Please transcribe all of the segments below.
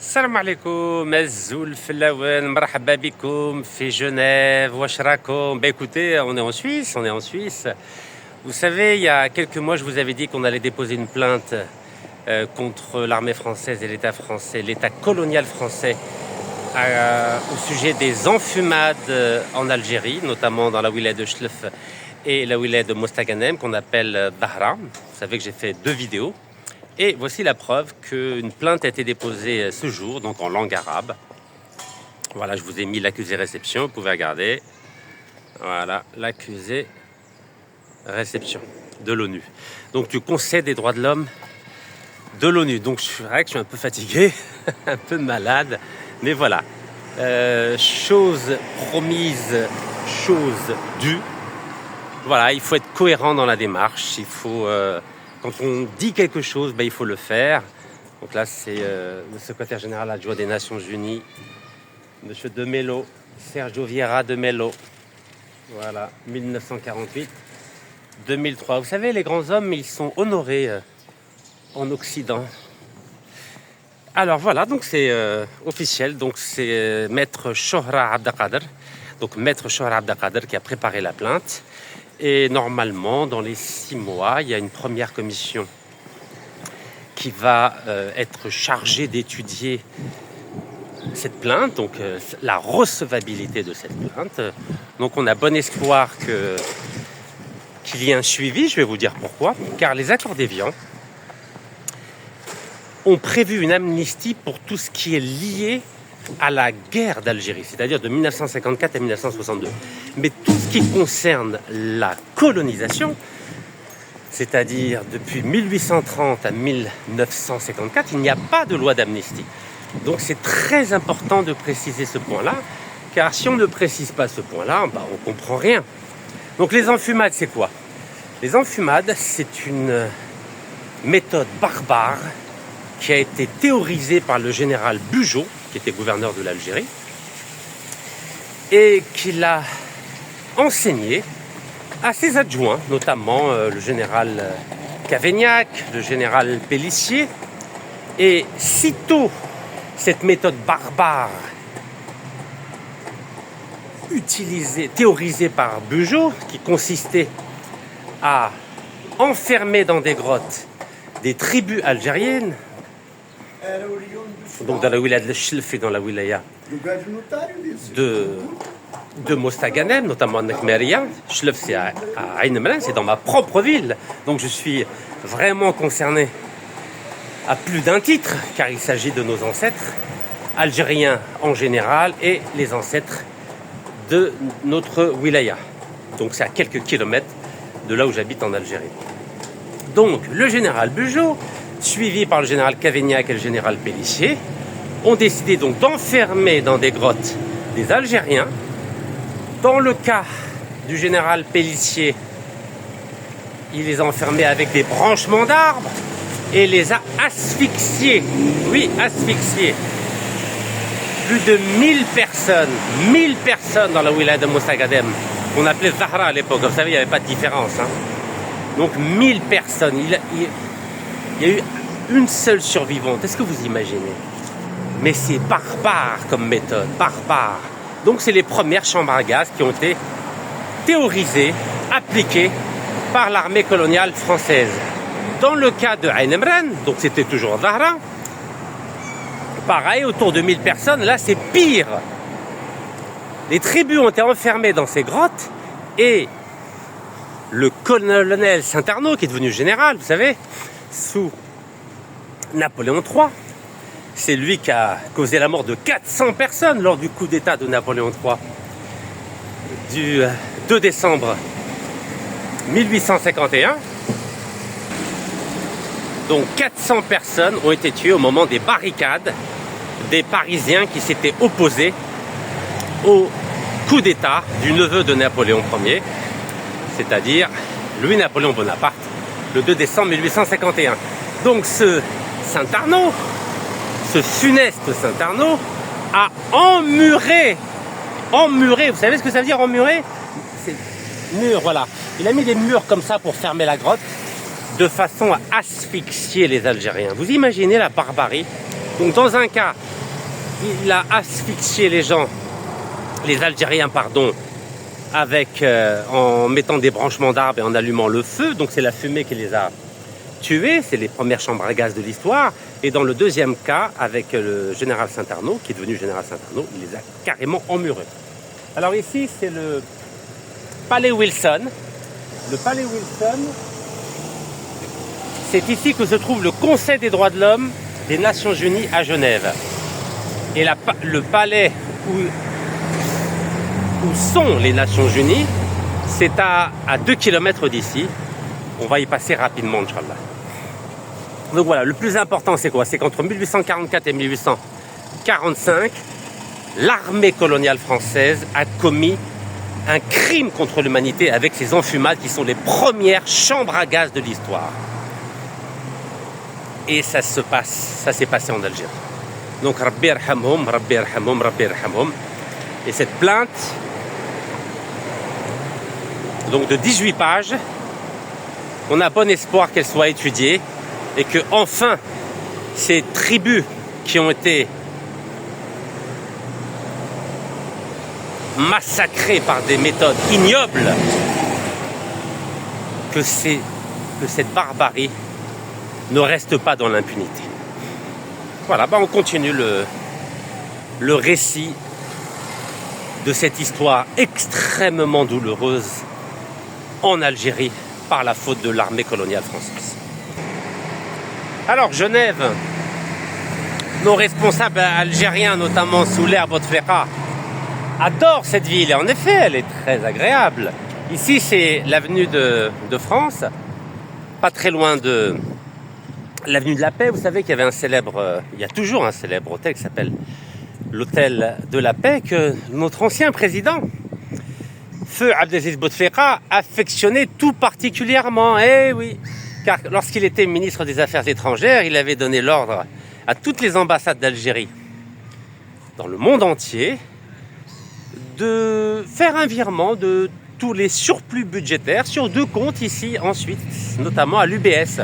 السلام عليكم الزول الفلاوين مرحبا بكم في Genève واش راكم écoutez on est en Suisse. Vous savez, il y a quelques mois je vous avais dit qu'on allait déposer une plainte contre l'armée française et l'État français, l'État colonial français au sujet des enfumades en Algérie, notamment dans la wilaya de Chlef et la wilaya de Mostaganem qu'on appelle Dahra. Vous savez que j'ai fait 2 vidéos. Et voici la preuve qu'une plainte a été déposée ce jour, donc en langue arabe. Voilà, je vous ai mis l'accusé réception, vous pouvez regarder. Voilà, l'accusé réception de l'ONU. Donc du Conseil des droits de l'homme de l'ONU. Donc c'est vrai que je suis un peu fatigué, un peu malade, mais voilà. Chose promise, chose due. Voilà, il faut être cohérent dans la démarche, il faut... Quand on dit quelque chose, il faut le faire. Donc là, c'est le secrétaire général adjoint des Nations Unies, M. De Mello, Sergio Vieira de Mello. Voilà, 1948-2003. Vous savez, les grands hommes, ils sont honorés en Occident. Alors voilà, donc c'est officiel. Donc c'est Maître Shohra Abdelkader. Donc Maître Shohra Abdelkader qui a préparé la plainte. Et normalement, dans les 6 mois, il y a une première commission qui va être chargée d'étudier cette plainte, donc la recevabilité de cette plainte. Donc on a bon espoir qu'il y ait un suivi, je vais vous dire pourquoi. Car les accords d'Évian ont prévu une amnistie pour tout ce qui est lié à la guerre d'Algérie, c'est-à-dire de 1954 à 1962. Mais tout ce qui concerne la colonisation, c'est-à-dire depuis 1830 à 1954, il n'y a pas de loi d'amnistie. Donc c'est très important de préciser ce point-là, car si on ne précise pas ce point-là, on ne comprend rien. Donc les enfumades, c'est quoi? Les enfumades, c'est une méthode barbare qui a été théorisée par le général Bugeaud, qui était gouverneur de l'Algérie, et qu'il a enseigné à ses adjoints, notamment le général Cavaignac, le général Pélissier. Et sitôt cette méthode barbare théorisée par Bugeaud, qui consistait à enfermer dans des grottes des tribus algériennes, donc dans la wilaya de Chlef et dans la wilaya de Mostaganem, notamment à Nekmeria. Chlef, c'est à Ain Imran, c'est dans ma propre ville. Donc je suis vraiment concerné à plus d'un titre, car il s'agit de nos ancêtres, algériens en général, et les ancêtres de notre wilaya. Donc c'est à quelques kilomètres de là où j'habite en Algérie. Donc le général Bugeaud, suivi par le général Cavaignac et le général Pélissier, ont décidé donc d'enfermer dans des grottes des Algériens. Dans le cas du général Pélissier, il les a enfermés avec des branchements d'arbres et les a asphyxiés. Oui, asphyxiés. Plus de 1000 personnes dans la wilaya de Mostaganem, qu'on appelait Zahra à l'époque. Vous savez, il n'y avait pas de différence. Donc 1000 personnes. Il y a eu une seule survivante. Est-ce que vous imaginez? Mais c'est barbare comme méthode, barbare. Donc c'est les premières chambres à gaz qui ont été théorisées, appliquées par l'armée coloniale française. Dans le cas de Ain Imran, donc c'était toujours Zahra, pareil, autour de 1000 personnes, là c'est pire. Les tribus ont été enfermées dans ces grottes et le colonel Saint-Arnaud, qui est devenu général, vous savez, sous Napoléon III, c'est lui qui a causé la mort de 400 personnes lors du coup d'État de Napoléon III du 2 décembre 1851. Donc 400 personnes ont été tuées au moment des barricades des Parisiens qui s'étaient opposés au coup d'État du neveu de Napoléon Ier, c'est-à-dire Louis-Napoléon Bonaparte, le 2 décembre 1851. Donc ce Saint-Arnaud, ce funeste Saint-Arnaud, a emmuré, vous savez ce que ça veut dire emmurer? C'est mur, voilà. Il a mis des murs comme ça pour fermer la grotte, de façon à asphyxier les Algériens. Vous imaginez la barbarie? Donc dans un cas, il a asphyxié les gens, les Algériens, pardon, en mettant des branchements d'arbres et en allumant le feu. Donc c'est la fumée qui les a tués, c'est les premières chambres à gaz de l'histoire. Et dans le deuxième cas, avec le général Saint-Arnaud, qui est devenu général Saint-Arnaud, il les a carrément emmurés. Alors ici, c'est le palais Wilson. Le palais Wilson, c'est ici que se trouve le Conseil des droits de l'homme des Nations Unies à Genève. Et le palais où sont les Nations Unies, c'est à 2 km d'ici. On va y passer rapidement, Inch'Allah. Donc voilà, le plus important c'est quoi? C'est qu'entre 1844 et 1845, l'armée coloniale française a commis un crime contre l'humanité avec ces enfumades qui sont les premières chambres à gaz de l'histoire. Et ça s'est passé en Algérie. Donc Rabbi yarhamhum, Rabbi yarhamhum, Rabbi yarhamhum. Et cette plainte, donc de 18 pages, on a bon espoir qu'elle soit étudiée et que enfin ces tribus qui ont été massacrées par des méthodes ignobles, que cette barbarie ne reste pas dans l'impunité. Voilà, on continue le récit de cette histoire extrêmement douloureuse en Algérie par la faute de l'armée coloniale française. Alors Genève, nos responsables algériens, notamment Souler Bouteflika, adorent cette ville et en effet elle est très agréable. Ici c'est l'avenue de France, pas très loin de l'avenue de la Paix. Vous savez qu'il y avait il y a toujours un célèbre hôtel qui s'appelle l'hôtel de la Paix que notre ancien président, Feu Abdelaziz Bouteflika, affectionnait tout particulièrement. Eh oui, car lorsqu'il était ministre des Affaires étrangères, il avait donné l'ordre à toutes les ambassades d'Algérie dans le monde entier de faire un virement de tous les surplus budgétaires sur 2 comptes ici en Suisse, notamment à l'UBS,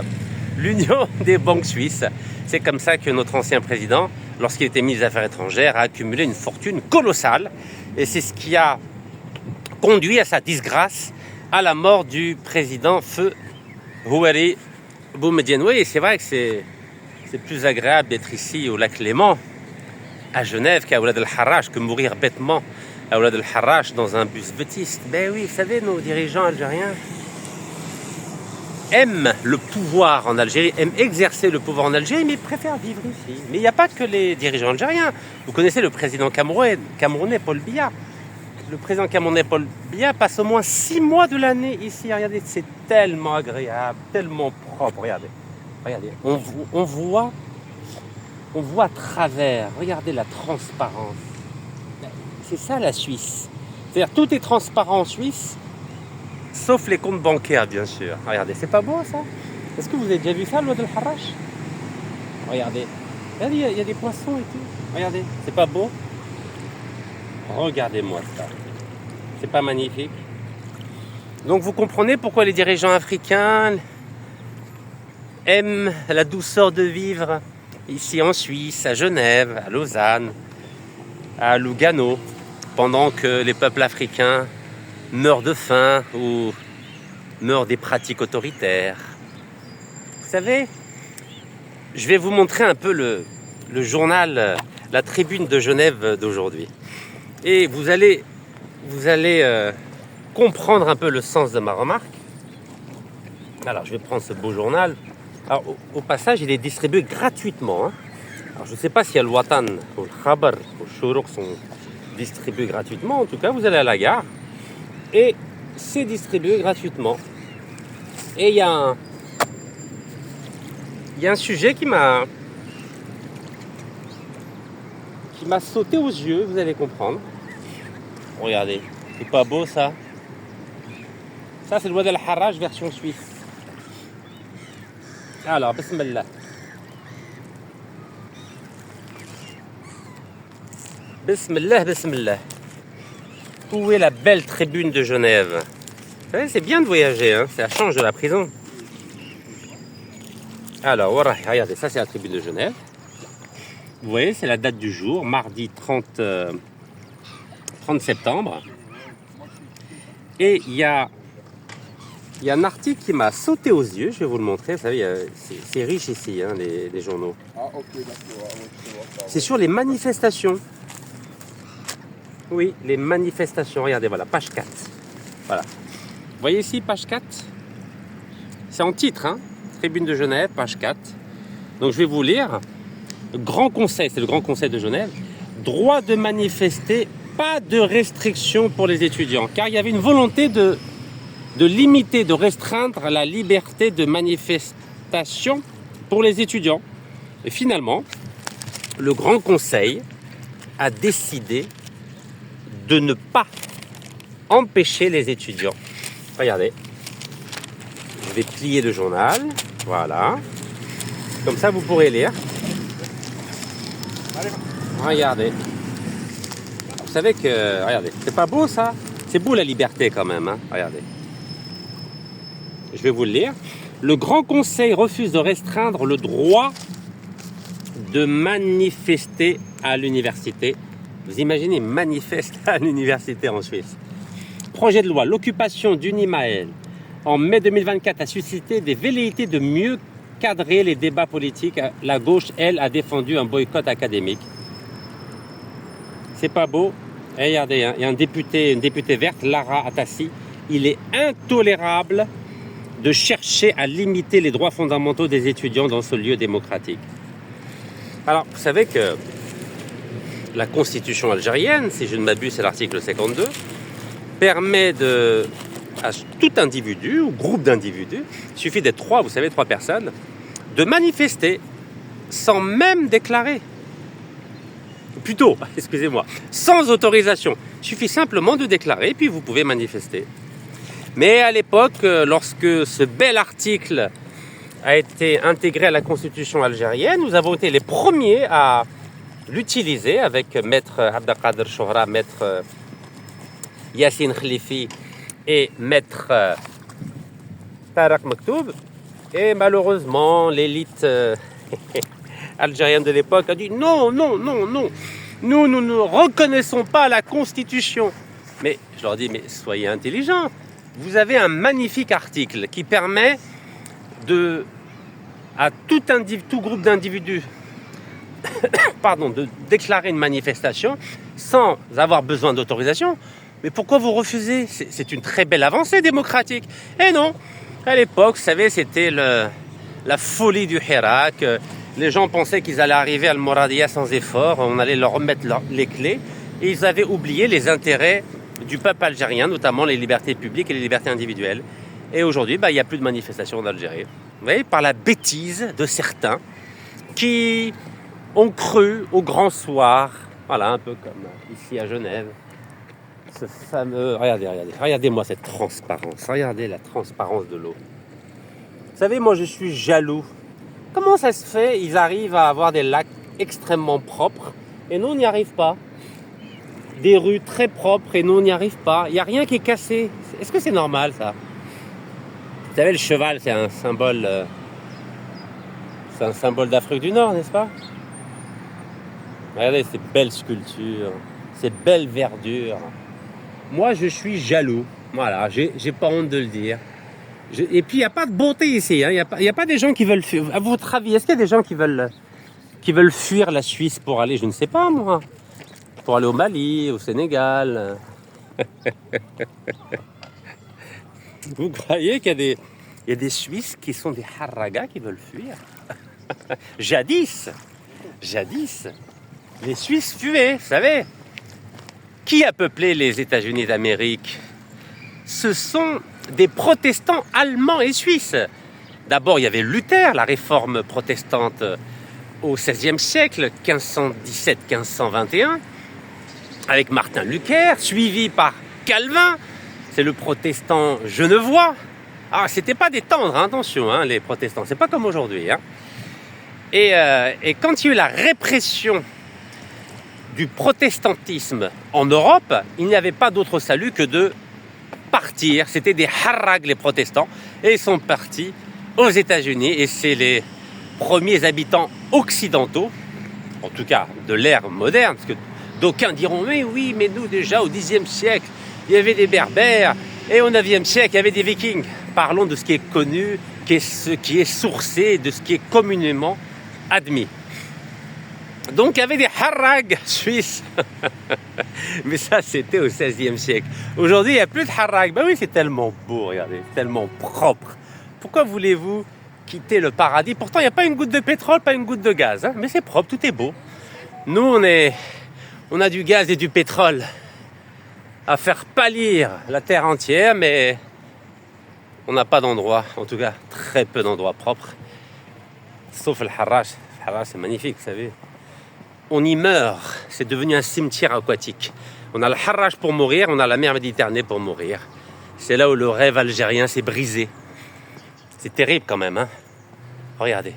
l'Union des banques suisses. C'est comme ça que notre ancien président, lorsqu'il était ministre des Affaires étrangères, a accumulé une fortune colossale. Et c'est ce qui a conduit à sa disgrâce, à la mort du président Feu Houari Boumediene. Oui, c'est vrai que c'est plus agréable d'être ici au lac Léman, à Genève, qu'à Oulad el-Harrach, que mourir bêtement à Oulad el-Harrach dans un bus vétiste. Ben oui, vous savez, nos dirigeants algériens aiment le pouvoir en Algérie, aiment exercer le pouvoir en Algérie, mais préfèrent vivre ici. Mais il n'y a pas que les dirigeants algériens. Vous connaissez le président camerounais Paul Biya. Le président camerounais Paul Biya passe au moins 6 mois de l'année ici. Regardez, c'est tellement agréable, tellement propre. Regardez, on voit à travers. Regardez la transparence. C'est ça la Suisse. C'est-à-dire tout est transparent en Suisse, sauf les comptes bancaires, bien sûr. Regardez, c'est pas beau ça? Est-ce que vous avez déjà vu ça, l'eau de l'Harrach? Regardez, il y a des poissons et tout. Regardez, c'est pas beau? Regardez-moi ça. C'est pas magnifique? Donc vous comprenez pourquoi les dirigeants africains aiment la douceur de vivre ici en Suisse, à Genève, à Lausanne, à Lugano, pendant que les peuples africains meurent de faim ou meurent des pratiques autoritaires. Vous savez, je vais vous montrer un peu le journal, la Tribune de Genève d'aujourd'hui. Et vous allez comprendre un peu le sens de ma remarque. Alors, je vais prendre ce beau journal. Alors, au passage, il est distribué gratuitement. Alors, je ne sais pas si Al-Watan ou le Khabar ou le Shourouk sont distribués gratuitement. En tout cas, vous allez à la gare et c'est distribué gratuitement. Et il y a un sujet qui m'a sauté aux yeux, vous allez comprendre. Regardez, c'est pas beau ça? Ça, c'est le Wad el-Harrach version suisse. Alors, bismillah. Bismillah, bismillah. Où est la belle tribune de Genève? Vous savez, c'est bien de voyager, hein? Ça change de la prison. Alors, regardez, ça c'est la tribune de Genève. Vous voyez, c'est la date du jour, mardi 30 septembre. Et il y a un article qui m'a sauté aux yeux, je vais vous le montrer. Vous savez, c'est riche ici, hein, les journaux. Ah, ok, d'accord. Ah, ouais, je vois ça. C'est sur les manifestations. Oui, les manifestations. Regardez, voilà, page 4. Voilà. Vous voyez ici, page 4. C'est en titre, hein. Tribune de Genève, page 4. Donc je vais vous lire. Grand Conseil, c'est le Grand Conseil de Genève. Droit de manifester, pas de restriction pour les étudiants. Car il y avait une volonté de limiter, de restreindre la liberté de manifestation pour les étudiants. Et finalement, le Grand Conseil a décidé de ne pas empêcher les étudiants. Regardez, je vais plier le journal, voilà. Comme ça, vous pourrez lire. Regardez. Vous savez que, regardez, c'est pas beau ça? C'est beau la liberté quand même, hein? Regardez. Je vais vous le lire. Le Grand Conseil refuse de restreindre le droit de manifester à l'université. Vous imaginez, manifester à l'université en Suisse. Projet de loi, l'occupation d'Unimael en mai 2024 a suscité des velléités de mieux cadrer les débats politiques. La gauche, elle, a défendu un boycott académique. C'est pas beau. Et regardez, hein, il y a une députée verte, Lara Atassi. Il est intolérable de chercher à limiter les droits fondamentaux des étudiants dans ce lieu démocratique. Alors, vous savez que la constitution algérienne, si je ne m'abuse, c'est l'article 52, permet à tout individu ou groupe d'individus, il suffit d'être trois personnes, de manifester sans même déclarer. Plutôt, excusez-moi, sans autorisation. Il suffit simplement de déclarer, puis vous pouvez manifester. Mais à l'époque, lorsque ce bel article a été intégré à la constitution algérienne, nous avons été les premiers à l'utiliser avec maître Abdelkader Chouhra, maître Yassine Khlifi et maître Tarek Maktoub. Et malheureusement, l'élite algérienne de l'époque a dit non, nous ne reconnaissons pas la constitution. Mais je leur dis, mais soyez intelligents. Vous avez un magnifique article qui permet à tout groupe d'individus de déclarer une manifestation sans avoir besoin d'autorisation. Mais pourquoi vous refusez? C'est une très belle avancée démocratique. Et non, à l'époque, vous savez, c'était la folie du Hirak. Les gens pensaient qu'ils allaient arriver à Al-Mouradia sans effort. On allait leur remettre les clés. Et ils avaient oublié les intérêts du peuple algérien, notamment les libertés publiques et les libertés individuelles. Et aujourd'hui, il n'y a plus de manifestations en Algérie. Vous voyez, par la bêtise de certains qui ont cru au grand soir. Voilà, un peu comme ici à Genève. Ce fameux... Regardez-moi cette transparence. Regardez la transparence de l'eau. Vous savez, moi, je suis jaloux. Comment ça se fait? Ils arrivent à avoir des lacs extrêmement propres et nous, on n'y arrive pas. Des rues très propres et nous, on n'y arrive pas. Il n'y a rien qui est cassé. Est-ce que c'est normal, ça? Vous savez, le cheval, c'est un symbole d'Afrique du Nord, n'est-ce pas? Regardez ces belles sculptures, ces belles verdures. Moi, je suis jaloux. Voilà, j'ai pas honte de le dire. Et puis, il n'y a pas de bonté ici. Hein. Il n'y a pas des gens qui veulent fuir. À votre avis, est-ce qu'il y a des gens qui veulent fuir la Suisse pour aller, je ne sais pas, moi, pour aller au Mali, au Sénégal? Vous croyez qu'il y a des Suisses qui sont des harragas qui veulent fuir? Jadis, les Suisses fuyaient, vous savez. Qui a peuplé les États-Unis d'Amérique? Ce sont des protestants allemands et suisses. D'abord, il y avait Luther, la réforme protestante au XVIe siècle, 1517-1521, avec Martin Luther, suivi par Calvin, c'est le protestant genevois. Ah, c'était pas des tendres, hein, attention, hein, les protestants, c'est pas comme aujourd'hui. Hein. Et quand il y a eu la répression du protestantisme en Europe, il n'y avait pas d'autre salut que de partir. C'était des harrags, les protestants, et ils sont partis aux États-Unis, et c'est les premiers habitants occidentaux en tout cas de l'ère moderne, parce que d'aucuns diront, mais oui, mais nous déjà au Xe siècle, il y avait des Berbères, et au IXe siècle, il y avait des Vikings. Parlons de ce qui est connu, ce qui est sourcé, de ce qui est communément admis. Donc il y avait des harag suisses. Mais ça, c'était au XVIe siècle. Aujourd'hui, il n'y a plus de harag. Ben oui, c'est tellement beau, regardez, tellement propre. Pourquoi voulez-vous quitter le paradis? Pourtant, il n'y a pas une goutte de pétrole, pas une goutte de gaz. Hein, mais c'est propre, tout est beau. Nous, on a du gaz et du pétrole à faire pâlir la terre entière, mais on n'a pas d'endroit, en tout cas très peu d'endroits propres. Sauf le Harrach. Le Harrach, c'est magnifique, vous savez. On y meurt, c'est devenu un cimetière aquatique. On a le Harrach pour mourir, on a la mer Méditerranée pour mourir. C'est là où le rêve algérien s'est brisé. C'est terrible quand même, hein. Regardez,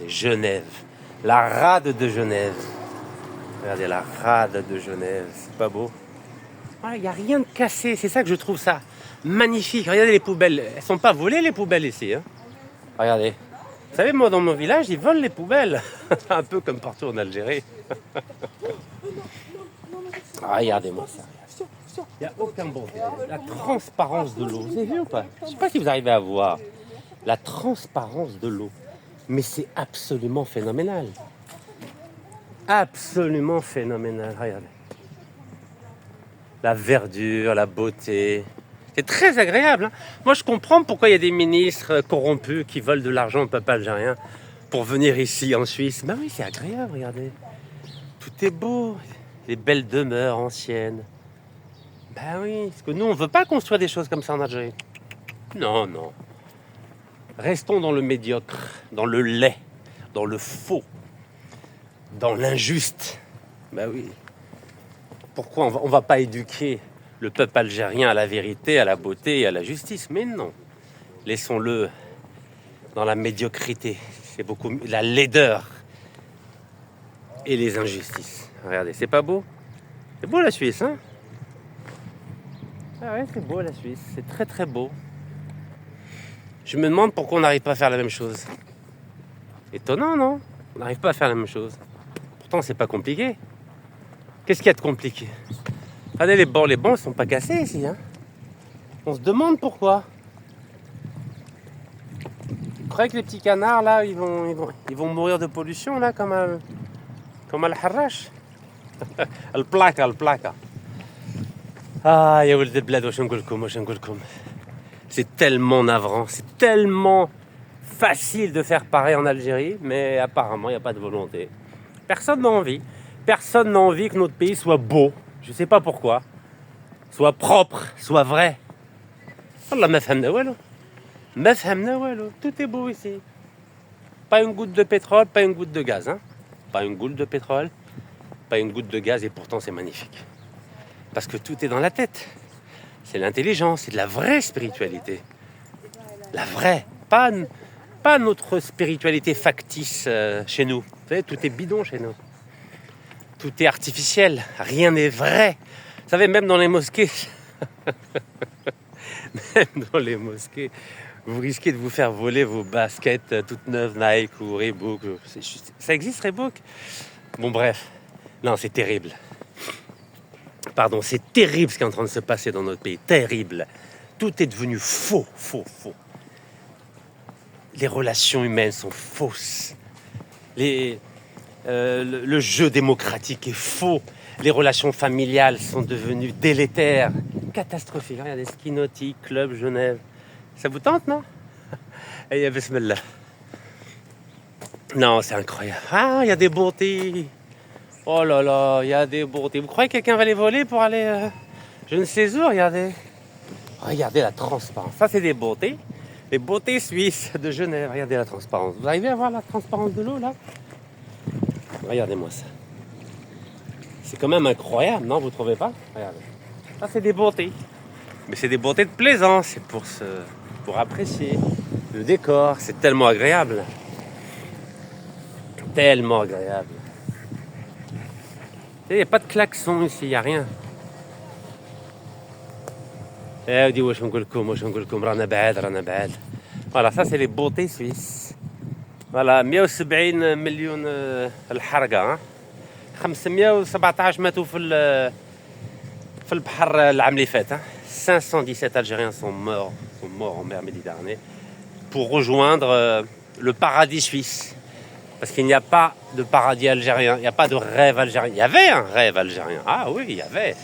Genève, la rade de Genève. Regardez la rade de Genève, c'est pas beau? Il n'y a rien de cassé, c'est ça que je trouve ça magnifique. Regardez les poubelles, elles sont pas volées les poubelles ici, hein. Regardez. Vous savez, moi, dans mon village, ils volent les poubelles. Un peu comme partout en Algérie. Regardez-moi ça. Il n'y a aucun bon. La transparence de l'eau. Vous avez vu ou pas? Je ne sais pas si vous arrivez à voir la transparence de l'eau. Mais c'est absolument phénoménal. Absolument phénoménal. Regardez. La verdure, la beauté. C'est très agréable. Hein. Moi, je comprends pourquoi il y a des ministres corrompus qui volent de l'argent au peuple algérien pour venir ici en Suisse. Ben oui, c'est agréable, regardez. Tout est beau. Les belles demeures anciennes. Ben oui, parce que nous, on ne veut pas construire des choses comme ça en Algérie. Non, non. Restons dans le médiocre, dans le laid, dans le faux, dans l'injuste. Ben oui. Pourquoi on va pas éduquer le peuple algérien à la vérité, à la beauté et à la justice? Mais non. Laissons-le dans la médiocrité. C'est beaucoup la laideur et les injustices. Regardez, c'est pas beau? C'est beau la Suisse, hein? Ah ouais, c'est beau la Suisse. C'est très très beau. Je me demande pourquoi on n'arrive pas à faire la même chose. Étonnant, non? On n'arrive pas à faire la même chose. Pourtant, c'est pas compliqué. Qu'est-ce qu'il y a de compliqué? Regardez, les bancs ne sont pas cassés ici. Hein. On se demande pourquoi. Vous croyez que les petits canards, là, ils vont mourir de pollution, là, comme Al-Harrach? Al-Plaka. Ah, ya ouled al-blad, واش نقول لكم. C'est tellement navrant, c'est tellement facile de faire pareil en Algérie, mais apparemment, il n'y a pas de volonté. Personne n'a envie. Personne n'a envie que notre pays soit beau. Je ne sais pas pourquoi. Soit propre, soit vrai. Allah ma fhamna walou. Ma fhamna walou. Tout est beau ici. Pas une goutte de pétrole, pas une goutte de gaz. Hein. Pas une goutte de pétrole, pas une goutte de gaz, et pourtant c'est magnifique. Parce que tout est dans la tête. C'est l'intelligence, c'est de la vraie spiritualité. La vraie. Pas notre spiritualité factice chez nous. Vous savez, tout est bidon chez nous. Tout est artificiel. Rien n'est vrai. Vous savez, même dans les mosquées, vous risquez de vous faire voler vos baskets toutes neuves, Nike ou Reebok. Ça existe, Reebok? Bon, bref. Non, c'est terrible. Pardon, c'est terrible ce qui est en train de se passer dans notre pays. Terrible. Tout est devenu faux. Les relations humaines sont fausses. Le jeu démocratique est faux. Les relations familiales sont devenues délétères. Catastrophique. Regardez, ski nautique, club Genève. Ça vous tente, non? Et bismillah. Non, c'est incroyable. Ah, il y a des beautés. Oh là là, il y a des beautés. Vous croyez que quelqu'un va les voler pour aller je ne sais où? Regardez. Regardez la transparence. Ça, c'est des beautés. Les beautés suisses de Genève. Regardez la transparence. Vous arrivez à voir la transparence de l'eau, là? Regardez-moi ça. C'est quand même incroyable, non? Vous ne trouvez pas? Regardez. Ça, c'est des beautés. Mais c'est des beautés de plaisance. C'est pour apprécier le décor. C'est tellement agréable. Tellement agréable. Il n'y a pas de klaxon ici, il n'y a rien. Voilà, ça c'est les beautés suisses. فوالا 170 مليون الحرقة 517 ماتوا في البحر العام اللي فات 517 Algériens sont morts en mer Méditerranée pour rejoindre le paradis suisse. Parce qu'il n'y a pas de paradis algérien, il n'y a pas de rêve algérien. Il y avait un rêve algérien. Ah oui, il y avait.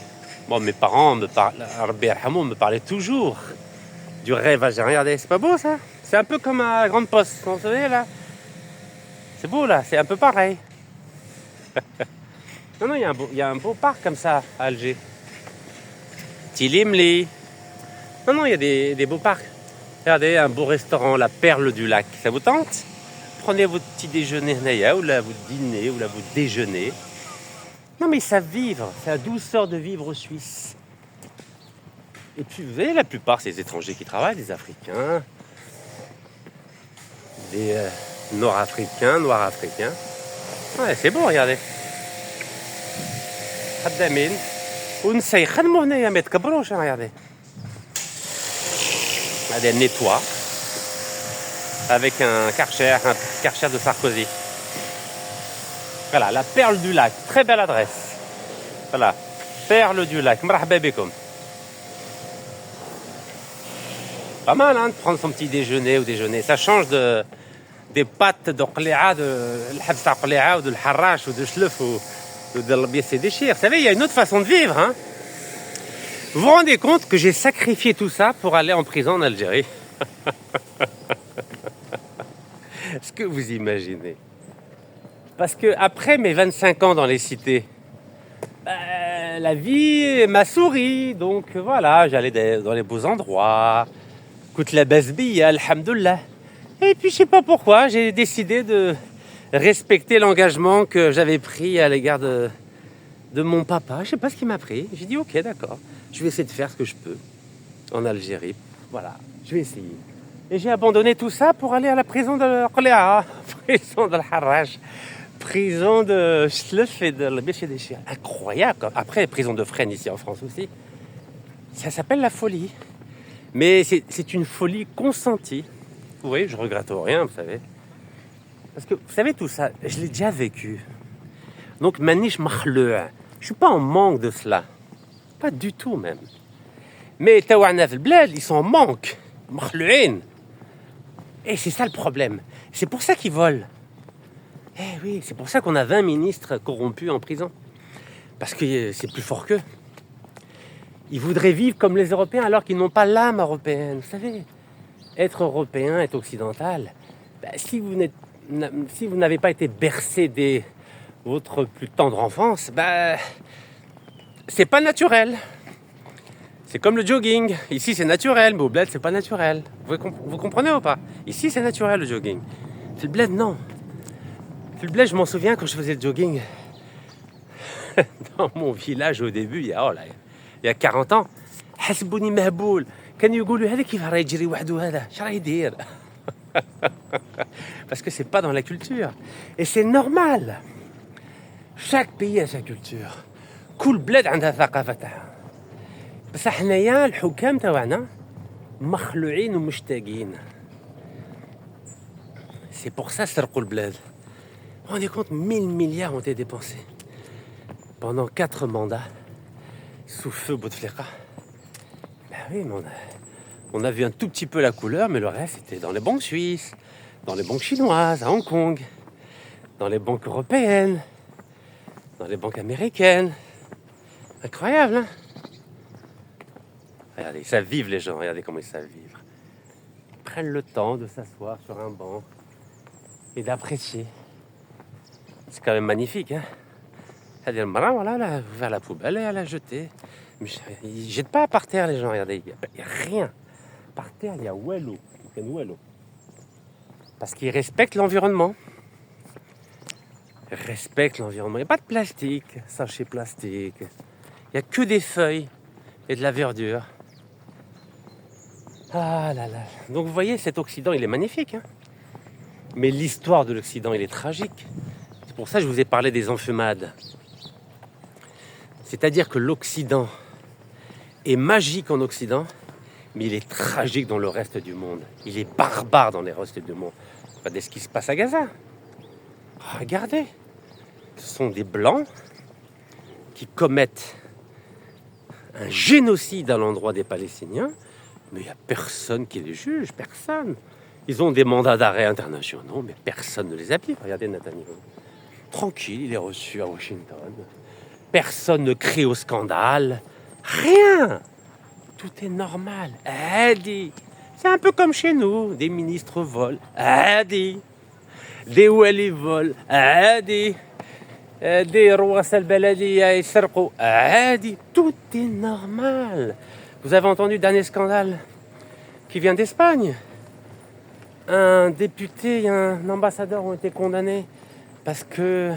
Bon, mes parents me parlaient toujours du rêve algérien. Regardez, c'est pas beau ça? C'est un peu comme à la Grande Poste, vous savez là? C'est beau là, c'est un peu pareil. Non, il y a un beau parc comme ça à Alger. Tilimli. Non, il y a des beaux parcs. Regardez, un beau restaurant, la Perle du Lac. Ça vous tente? Prenez votre petit déjeuner, ou là vous dînez, ou là vous déjeunez. Non, mais ils savent vivre. C'est la douceur de vivre suisse. Et puis, vous voyez, la plupart, c'est des étrangers qui travaillent, des Africains, des Nord-Africains, Noirs-Africains. Ouais, c'est beau, regardez. خدامين ونسا يخدموا هنايا ما يتكبروش regardez. Regardez, elle nettoie avec un Karcher de Sarkozy. Voilà, la Perle du Lac, très belle adresse. Voilà, Perle du Lac, مرحبا بكم. Pas mal hein, de prendre son petit déjeuner ou déjeuner. Ça change des pâtes de qli'a, de l'habs t'a qli'a ou de l'harrache ou de chlef ou de l'biès et déchire. Vous savez, il y a une autre façon de vivre. Hein. Vous vous rendez compte que j'ai sacrifié tout ça pour aller en prison en Algérie? Est-ce que vous imaginez? Parce que après mes 25 ans dans les cités, la vie m'a souri. Donc voilà, j'allais dans les beaux endroits. Écoute la basbille, alhamdoulilah. Et puis je sais pas pourquoi, j'ai décidé de respecter l'engagement que j'avais pris à l'égard de mon papa. Je sais pas ce qu'il m'a pris. J'ai dit ok, d'accord, je vais essayer de faire ce que je peux en Algérie. Voilà, je vais essayer. Et j'ai abandonné tout ça pour aller à la prison de Qli'a, prison de l'Harrach, prison de Chlef et de l'Béchédéchir. Incroyable. Après, prison de Fresnes ici en France aussi. Ça s'appelle la folie. Mais c'est une folie consentie. Vous voyez, je regrette rien, vous savez. Parce que, vous savez, tout ça, je l'ai déjà vécu. Donc, manish makhlu'. Je suis pas en manque de cela. Pas du tout, même. Mais, taouana fil bled, ils sont en manque. Makhlu'in. Et c'est ça le problème. C'est pour ça qu'ils volent. Eh oui, c'est pour ça qu'on a 20 ministres corrompus en prison. Parce que c'est plus fort qu'eux. Ils voudraient vivre comme les Européens alors qu'ils n'ont pas l'âme européenne. Vous savez, être européen, être occidental, si vous n'avez pas été bercé dès votre plus tendre enfance, c'est pas naturel. C'est comme le jogging. Ici, c'est naturel, mais au bled, c'est pas naturel. Vous comprenez ou pas? Ici, c'est naturel, le jogging. Le bled, non. Le bled, je m'en souviens quand je faisais le jogging. Dans mon village, au début, il y a 40 ans. حسبوني مهبول. كانوا يقولوا هذا كيف راه يجري وحده هذا؟ اش راه يدير؟ Parce que c'est pas dans la culture. Et c'est normal. Chaque pays a sa culture. كل بلاد عندها ثقافة تاعها. بس حنايا الحكام تاعنا مخلوعين ومشتاقين. C'est pour ça سرقوا البلاد. Vous vous rendez compte, 1000 milliards ont été dépensés pendant 4 mandats sous feu Bouteflika. Oui, mais on a vu un tout petit peu la couleur, mais le reste c'était dans les banques suisses, dans les banques chinoises, à Hong Kong, dans les banques européennes, dans les banques américaines. Incroyable, hein? Regardez, ils savent vivre les gens, regardez comment ils savent vivre. Ils prennent le temps de s'asseoir sur un banc et d'apprécier. C'est quand même magnifique, hein? C'est-à-dire, voilà, là, vers la poubelle et à la jeter. Mais ils ne jettent pas par terre, les gens, regardez, il n'y a rien. Par terre, il y a Wello. Parce qu'ils respectent l'environnement. Ils respectent l'environnement. Il n'y a pas de plastique, sachet plastique. Il n'y a que des feuilles et de la verdure. Ah là là. Donc vous voyez, cet Occident, il est magnifique. Hein, mais l'histoire de l'Occident, il est tragique. C'est pour ça que je vous ai parlé des enfumades. C'est-à-dire que l'Occident est magique en Occident, mais il est tragique dans le reste du monde. Il est barbare dans le reste du monde. Regardez ce qui se passe à Gaza. Regardez. Ce sont des Blancs qui commettent un génocide à l'endroit des Palestiniens, mais il n'y a personne qui les juge, personne. Ils ont des mandats d'arrêt internationaux, mais personne ne les applique. Regardez Netanyahu. Tranquille, il est reçu à Washington. Personne ne crie au scandale. Rien. Tout est normal. Adi. C'est un peu comme chez nous. Des ministres volent. Adi. Des ouali volent. Adi. Des rois al-Baladiya yasrqou. Adi. Tout est normal. Vous avez entendu le dernier scandale qui vient d'Espagne? Un député et un ambassadeur ont été condamnés parce que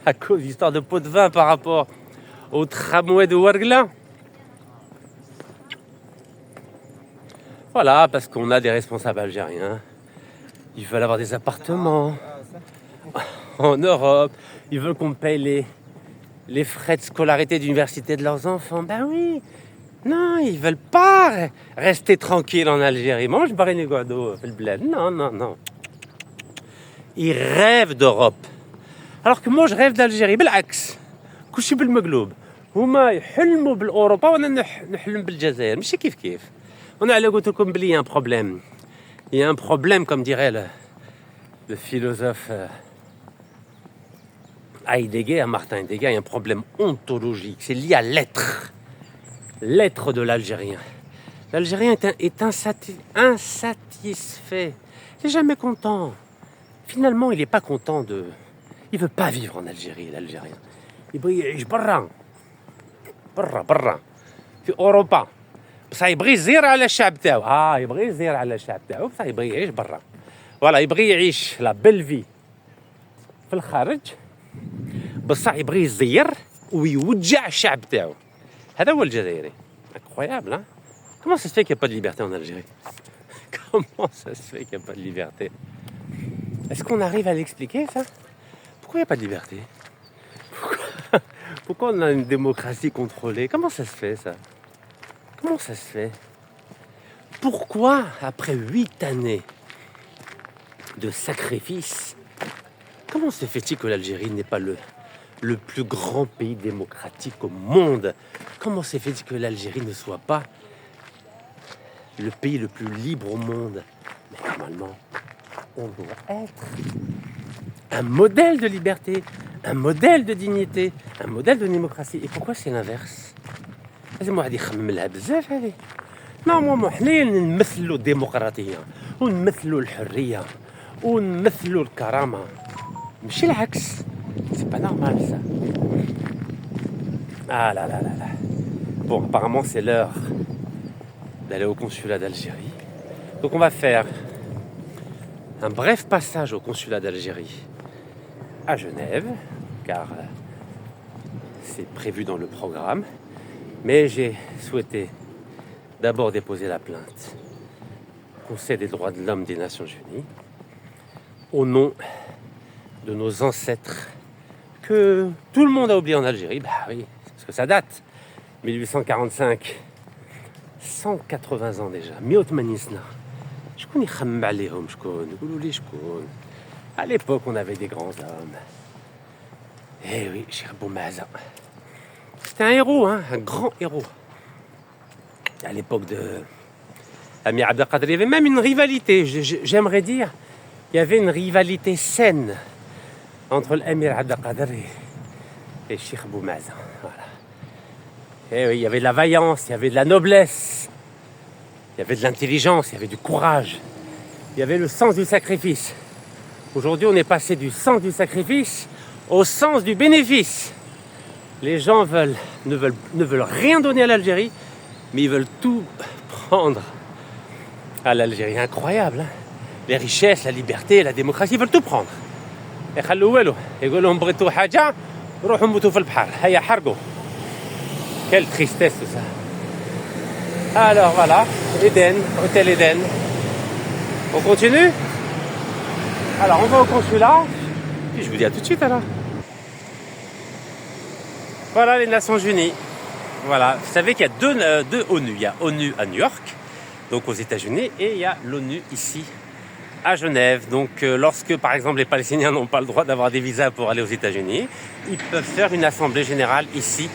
à cause d'histoire de pot de vin par rapport au tramway de Ouargla. Voilà, parce qu'on a des responsables algériens. Ils veulent avoir des appartements en Europe. Ils veulent qu'on paye les frais de scolarité d'université de leurs enfants. Ben oui. Non, ils veulent pas rester tranquilles en Algérie. Mange Barine Guado, le bled. Non, non, non. Ils rêvent d'Europe. Alors que moi, je rêve d'Algérie. بالعكس. كلشي بالمقلوب. هما يحلموا بالأوروبا وأنا نحلم بالجزائر. ماشي كيف. On a قلت لكم بلي un problème. Il y a un problème, comme dirait le philosophe Heidegger, Martin Heidegger, il y a un problème ontologique. C'est lié à l'être. L'être de l'Algérien. L'Algérien est insatisfait. Il n'est jamais content. Finalement, il n'est pas content de... Il ne veut pas vivre en Algérie, l'Algérien. Il veut يعيش برا. في أوروبا. بصح يبغي يزير على الشعب تاعو. يبغي يزير على الشعب تاعو بصح يبغي يعيش برا. فوالا يبغي يعيش لا بيل في في الخارج. بصح يبغي يزير ويوجع الشعب تاعو. هذا هو الجزائري. Incroyable, hein? Comment ça se fait qu'il n'y a pas de liberté en Algérie? Comment ça se fait qu'il n'y a pas de liberté? Est-ce qu'on arrive à l'expliquer, ça? Pourquoi il n'y a pas de liberté? Pourquoi on a une démocratie contrôlée? Comment ça se fait, ça? Comment ça se fait? Pourquoi, après 8 années de sacrifices, comment se fait-il que l'Algérie n'est pas le plus grand pays démocratique au monde? Comment se fait-il que l'Algérie ne soit pas le pays le plus libre au monde? Mais normalement, on doit être un modèle de liberté, un modèle de dignité, un modèle de démocratie. Et pourquoi c'est l'inverse? لازم واحد يخمم لها بزاف هذه. نورمالمون حنا نمثلوا الديمقراطيه ونمثلوا الحريه ونمثلوا الكرامه. ماشي العكس. C'est pas normal ça. Ah là là là là. Bon, apparemment c'est l'heure d'aller au consulat d'Algérie. Donc on va faire un bref passage au consulat d'Algérie à Genève, car c'est prévu dans le programme. Mais j'ai souhaité d'abord déposer la plainte au Conseil des droits de l'homme des Nations Unies au nom de nos ancêtres que tout le monde a oublié en Algérie. Bah oui, parce que ça date. 1845, 180 ans déjà. مئة manisna. شكون يخمم عليهم شكون يقولوا لي شكون. À l'époque, on avait des grands hommes. Eh oui, Cheikh Boumaza. C'était un héros, hein, un grand héros. À l'époque de Amir Abdelkader, il y avait même une rivalité, j'aimerais dire, il y avait une rivalité saine entre l'Amir Abdelkader et Cheikh Boumaza. Voilà. Et oui, il y avait de la vaillance, il y avait de la noblesse, il y avait de l'intelligence, il y avait du courage, il y avait le sens du sacrifice. Aujourd'hui, on est passé du sens du sacrifice au sens du bénéfice. Les gens ne veulent rien donner à l'Algérie, mais ils veulent tout prendre à l'Algérie. Incroyable, hein? Les richesses, la liberté, la démocratie, ils veulent tout prendre. يخلوا والو يقول لهم بغيتوا حاجة روحوا موتوا في البحر هيا حرقوا. Quelle tristesse tout ça. Alors voilà, Eden, hôtel Eden. On continue? Alors on va au consulat, puis je vous dis à tout de suite alors. Voilà les Nations Unies. Voilà, vous savez qu'il y a deux ONU. Il y a ONU à New York donc aux États-Unis, et il y a l'ONU ici à Genève. Donc lorsque par exemple les Palestiniens n'ont pas le droit d'avoir des visas pour aller aux États-Unis, ils peuvent faire une assemblée générale ici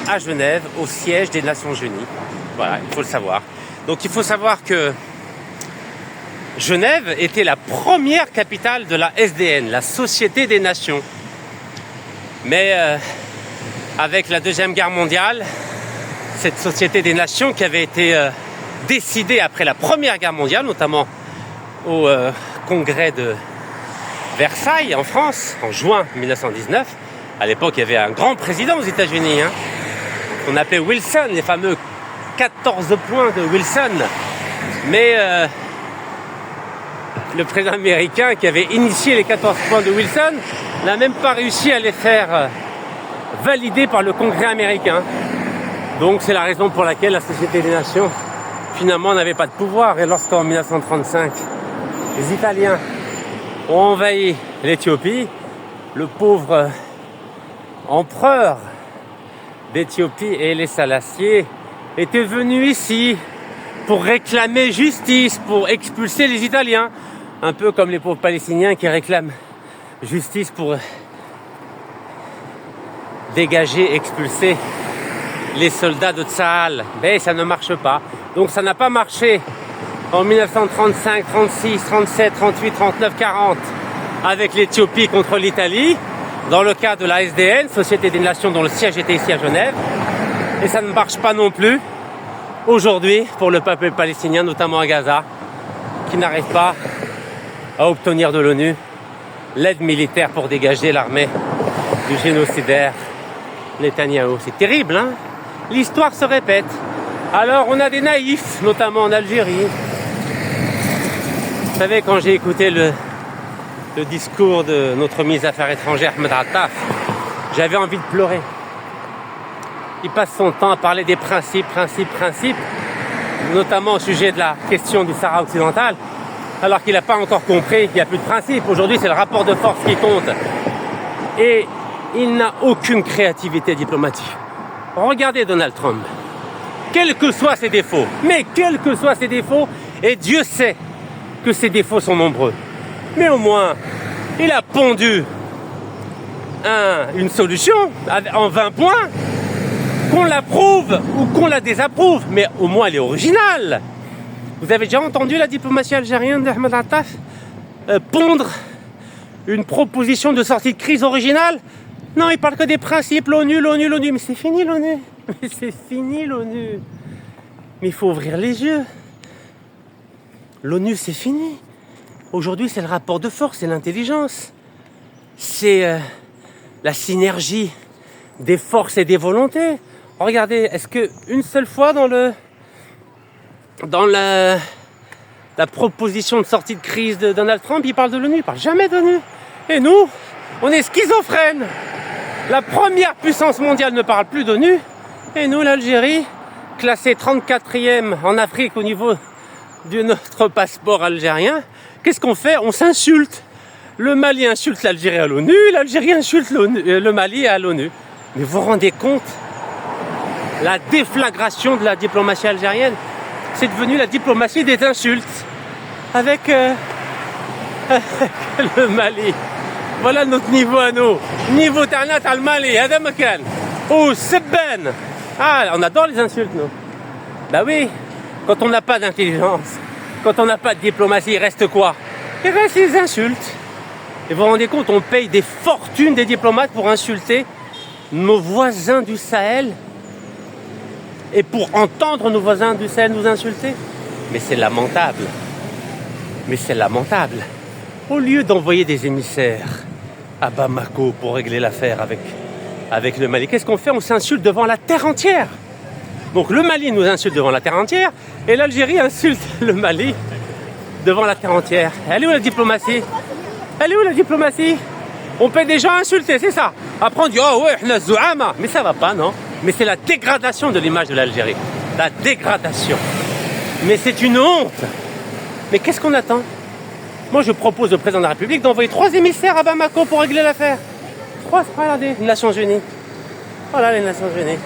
à Genève, au siège des Nations Unies. Voilà, il faut le savoir. Donc il faut savoir que Genève était la première capitale de la SDN, la Société des Nations. Mais avec la Deuxième Guerre mondiale, cette Société des Nations qui avait été décidée après la Première Guerre mondiale, notamment au congrès de Versailles en France, en juin 1919. À l'époque, il y avait un grand président aux États-Unis, qu'on appelait Wilson, les fameux 14 points de Wilson. Mais le président américain qui avait initié les 14 points de Wilson n'a même pas réussi à les faire valider par le Congrès américain. Donc c'est la raison pour laquelle la Société des Nations finalement n'avait pas de pouvoir. Et lorsqu'en 1935, les Italiens ont envahi l'Éthiopie, le pauvre empereur d'Éthiopie, Haïlé Sélassié, était venu ici pour réclamer justice, pour expulser les Italiens, un peu comme les pauvres Palestiniens qui réclament justice pour dégager, expulser les soldats de Tsahal. Mais ça ne marche pas. Donc ça n'a pas marché en 1935, 36, 37, 38, 39, 40 avec l'Éthiopie contre l'Italie, dans le cas de la SDN, Société des Nations, dont le siège était ici à Genève. Et ça ne marche pas non plus aujourd'hui pour le peuple palestinien, notamment à Gaza, qui n'arrive pas à obtenir de l'ONU l'aide militaire pour dégager l'armée du génocidaire Netanyahou. C'est terrible, hein? L'histoire se répète. Alors on a des naïfs, notamment en Algérie. Vous savez, quand j'ai écouté le discours de notre ministre des Affaires étrangères, Ahmed Attaf, j'avais envie de pleurer. Il passe son temps à parler des principes, notamment au sujet de la question du Sahara occidental, alors qu'il n'a pas encore compris qu'il n'y a plus de principe. Aujourd'hui, c'est le rapport de force qui compte. Et il n'a aucune créativité diplomatique. Regardez Donald Trump. Quels que soient ses défauts, et Dieu sait que ses défauts sont nombreux, mais au moins, il a pondu une solution en 20 points, qu'on l'approuve ou qu'on la désapprouve, mais au moins elle est originale. Vous avez déjà entendu la diplomatie algérienne d'Ahmed Attaf pondre une proposition de sortie de crise originale? Non, il parle que des principes, l'ONU, mais c'est fini l'ONU. Mais il faut ouvrir les yeux. L'ONU, c'est fini. Aujourd'hui, c'est le rapport de force, c'est l'intelligence. C'est la synergie des forces et des volontés. Regardez, est-ce qu'une seule fois dans la proposition de sortie de crise de Donald Trump, il parle de l'ONU? Il ne parle jamais de l'ONU. Et nous, on est schizophrènes. La première puissance mondiale ne parle plus d'ONU. Et nous, l'Algérie, classée 34e en Afrique au niveau de notre passeport algérien, qu'est-ce qu'on fait? On s'insulte. Le Mali insulte l'Algérie à l'ONU, l'Algérie insulte le Mali à l'ONU. Mais vous vous rendez compte? La déflagration de la diplomatie algérienne, c'est devenu la diplomatie des insultes. Avec le Mali. Voilà notre niveau à nous. Niveau Tarnat al Mali, Hada Makan. Oh, Sebben. Ah, on adore les insultes, nous. Bah oui, quand on n'a pas d'intelligence, quand on n'a pas de diplomatie, il reste quoi? Il reste les insultes. Et vous vous rendez compte, on paye des fortunes des diplomates pour insulter nos voisins du Sahel et pour entendre nos voisins du Sahel nous insulter. Mais c'est lamentable. Au lieu d'envoyer des émissaires à Bamako pour régler l'affaire avec le Mali, qu'est-ce qu'on fait? On s'insulte devant la terre entière. Donc le Mali nous insulte devant la terre entière et l'Algérie insulte le Mali devant la terre entière. Elle est où la diplomatie? On paie des gens à insulter, c'est ça. Après on dit oh ouais, mais ça va pas, non? Mais c'est la dégradation de l'image de l'Algérie. La dégradation. Mais c'est une honte. Mais qu'est-ce qu'on attend? Moi je propose au président de la République d'envoyer 3 émissaires à Bamako pour régler l'affaire. 3, regardez, les Nations Unies. Voilà les Nations Unies.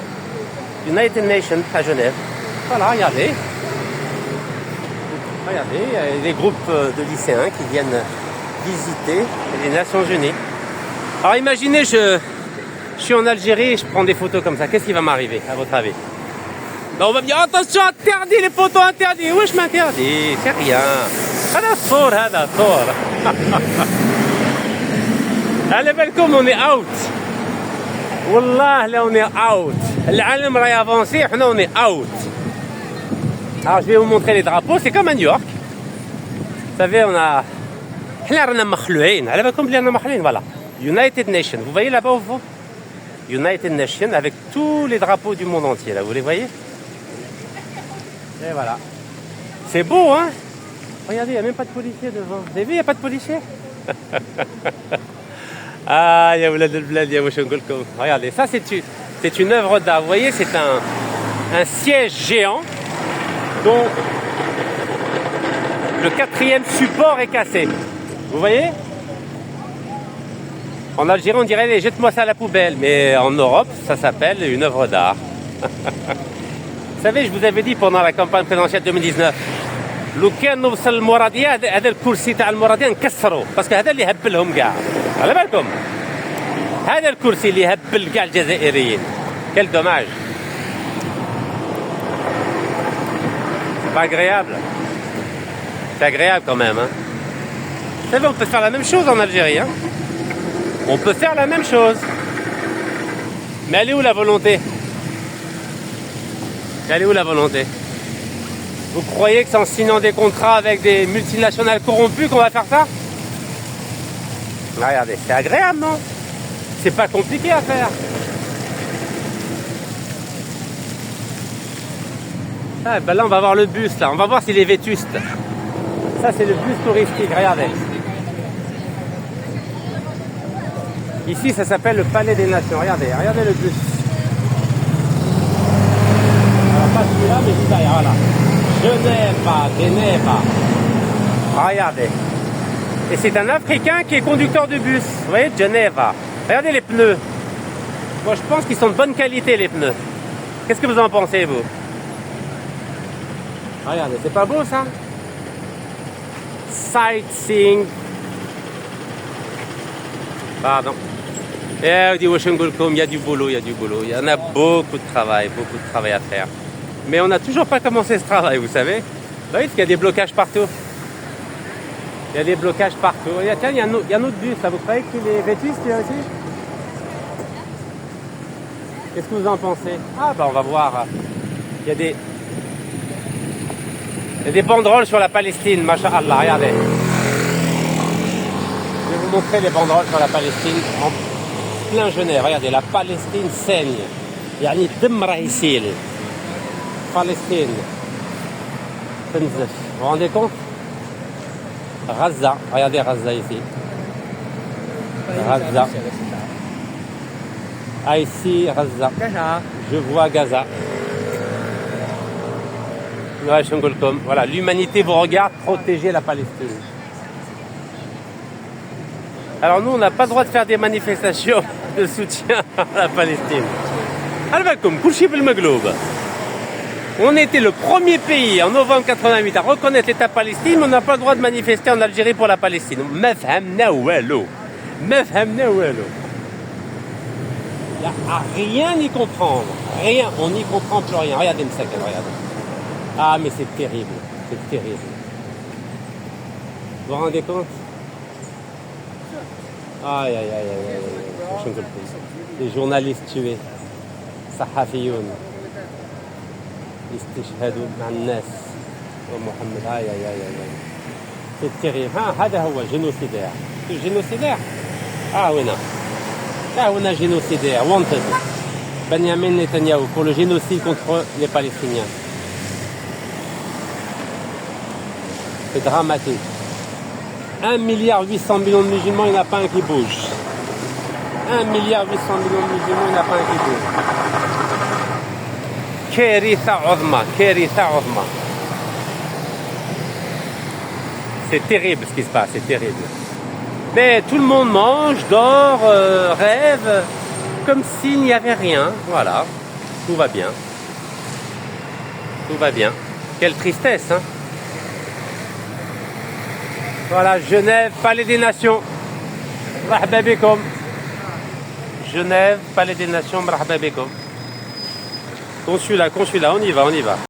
United Nations à Genève. Voilà, regardez. Regardez, il y a des groupes de lycéens qui viennent visiter les Nations Unies. Alors imaginez, je suis en Algérie et je prends des photos comme ça. Qu'est-ce qui va m'arriver, à votre avis? Ben, on va me dire, attention, interdit, les photos interdites. Oui, je m'interdis, c'est rien. هذا صور هذا صور. على بالكم on est out. والله là on est out. العالم راهي avancé, حنا on est out. Alors je vais vous montrer les drapeaux, c'est comme à New York. Vous savez, on a حنا رانا مخلوعين. على بالكم بلي رانا مخلوعين, voilà. United Nations. Vous voyez là-bas au fond? United Nations avec tous les drapeaux du monde entier là, vous les voyez? Et voilà. C'est beau, hein? Regardez, il n'y a même pas de policier devant. Vous avez vu, il n'y a pas de policier? Ah, ya oulad el-blad, ya wash nqulkom. Regardez, ça c'est une œuvre d'art. Vous voyez, c'est un siège géant dont le 4e support est cassé. Vous voyez? En Algérie, on dirait jette-moi ça à la poubelle. Mais en Europe, ça s'appelle une œuvre d'art. Vous savez, je vous avais dit pendant la campagne présidentielle 2019, لو كان نوصل المرادية هذا الكرسي تاع المرادية نكسره باسكو هذا اللي هبلهم كاع على بالكم هذا الكرسي اللي هبل كاع الجزائريين quel dommage. C'est pas agréable. C'est agréable quand même, hein. Vous savez, on peut faire la même chose en Algérie, hein. On peut faire la même chose. Mais elle est où la volonté? Elle est où la volonté? Vous croyez que c'est en signant des contrats avec des multinationales corrompues qu'on va faire ça? Regardez, c'est agréable, non? C'est pas compliqué à faire. Ah, ben là, on va voir le bus, là. On va voir s'il est vétuste. Ça, c'est le bus touristique, regardez. Ici, ça s'appelle le Palais des Nations. Regardez, regardez le bus. Alors, pas celui-là, mais juste derrière, voilà. Genève. Regardez. Et c'est un Africain qui est conducteur de bus. Vous voyez, Genève. Regardez les pneus. Moi, je pense qu'ils sont de bonne qualité, les pneus. Qu'est-ce que vous en pensez, vous? Regardez, c'est pas beau, ça? Sightseeing. Pardon. Il y a du boulot, il y a du boulot. Il y en a beaucoup de travail à faire. Mais on n'a toujours pas commencé ce travail, vous savez. Vous voyez, parce qu'il y a des blocages partout. Il y a des blocages partout. Tiens, il y a un autre bus, là. Vous croyez qu'il est vétuste, lui aussi? Qu'est-ce que vous en pensez? Ah, bah on va voir. Il y a des banderoles sur la Palestine, masha'Allah, regardez. Je vais vous montrer les banderoles sur la Palestine en plein Genève. Regardez, la Palestine saigne. يعني الدم راه يسيل. Palestine. Vous vous rendez compte? Gaza, regardez Gaza ici. Gaza. Ah ici, Gaza. Je vois Gaza. Voilà, l'humanité vous regarde protéger la Palestine. Alors nous, on n'a pas le droit de faire des manifestations de soutien à la Palestine. Albakoum, Kouchi Belmagloub. On était le premier pays en novembre 88 à reconnaître l'État palestinien, mais on n'a pas le droit de manifester en Algérie pour la Palestine. Mefhamna walou. Mefhamna walou. Il n'y a rien y comprendre. Rien, on n'y comprend plus rien. Regardez Msaken, regardez. Ah, mais c'est terrible. C'est terrible. Vous vous rendez compte? Aïe, aïe, aïe, aïe, aïe. Les journalistes tués. Sahafiyoun. استشهدوا مع الناس ومحمد هاي c'est terrible. هذا هو génocidaire. Génocidaire. هنا génocidaire wanted. Benjamin Netanyahu pour le génocide contre les Palestiniens. C'est dramatique. 1,8 milliard de musulmans, il n'y en a pas un qui bouge. 1,8 milliard de musulmans, il n'y en a pas un qui bouge. كارثة عظمى. C'est terrible ce qui se passe, c'est terrible. Mais tout le monde mange, dort, rêve, comme s'il n'y avait rien. Voilà, tout va bien. Tout va bien. Quelle tristesse, hein? Voilà, Genève, Palais des Nations. Marhaba bikoum. Genève, Palais des Nations, marhaba bikoum. Consulat, on y va, on y va.